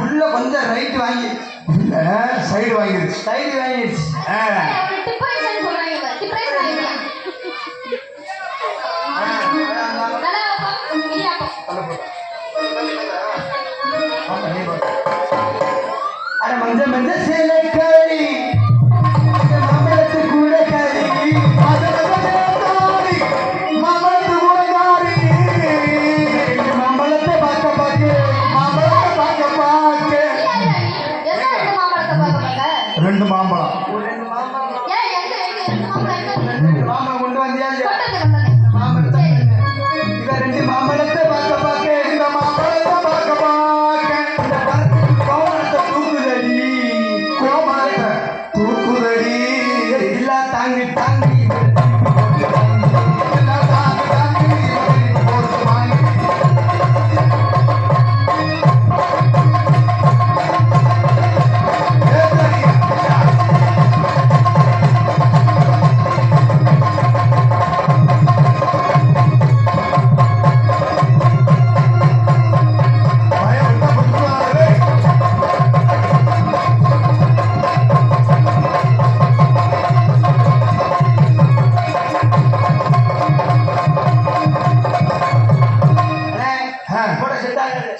உள்ள கொஞ்சம் ரைட் வாங்கி சைடு வாங்கிடுச்சு. மஞ்ச மஞ்ச சேலை கறி மாமலத்து கூட கறி மாமலத்து கூட காரி மாம்பழத்தை பார்க்க மாம்பழத்தை பார்க்க பார்க்க ரெண்டு மாம்பழம் மாம்பழம் கொண்டு வந்தியா மாம்பழத்தை இவ ரெண்டு மாம்பழத்தை பார்க்க இந்த மாம்பழத்தை பார்க்க பார்க்க இந்த பழத்துக்கு கோமணத்தை தூக்குதடி கோமணத்தை தூக்குதடி இல்லா தாங்கி தாங்கி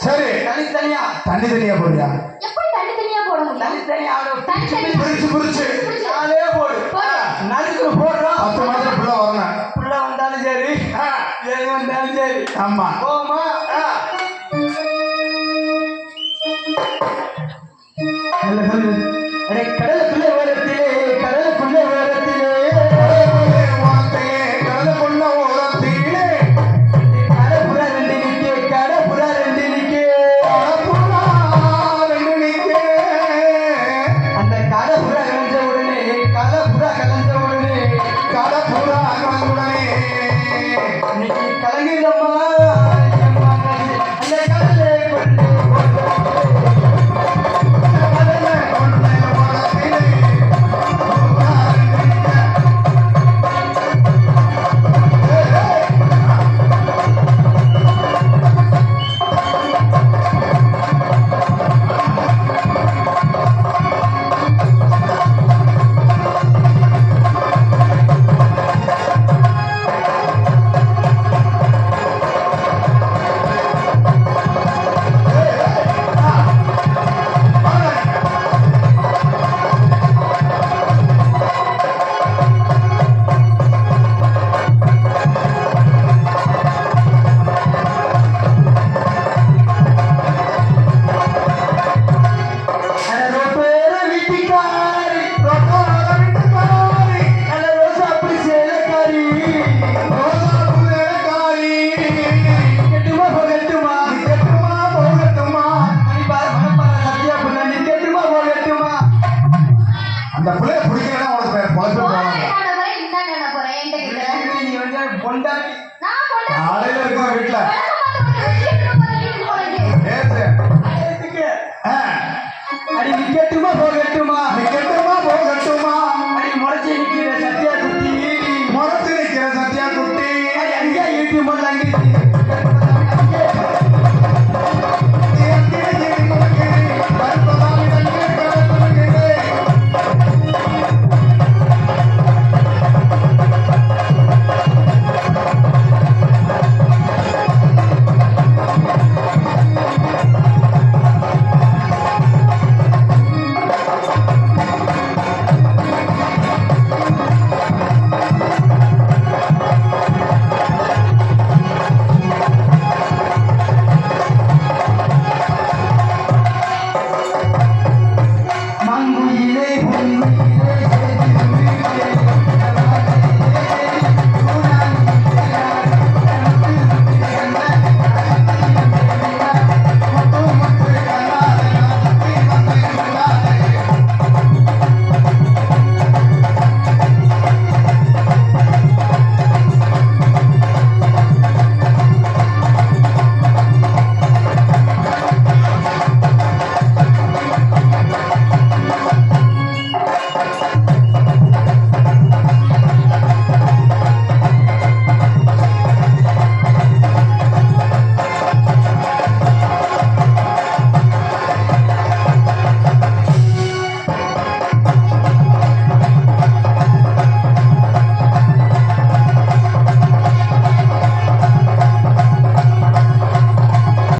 சரி தனித்தனியா போறியா? புரிச்சு நாளே போடு நறுக்கு போடுறோம் 10 மாதம் புள்ள வரணும். புள்ள வந்தாலும் சரி ஏது வந்தாலும் சரி ஆமா போமா கடலுக்குள்ள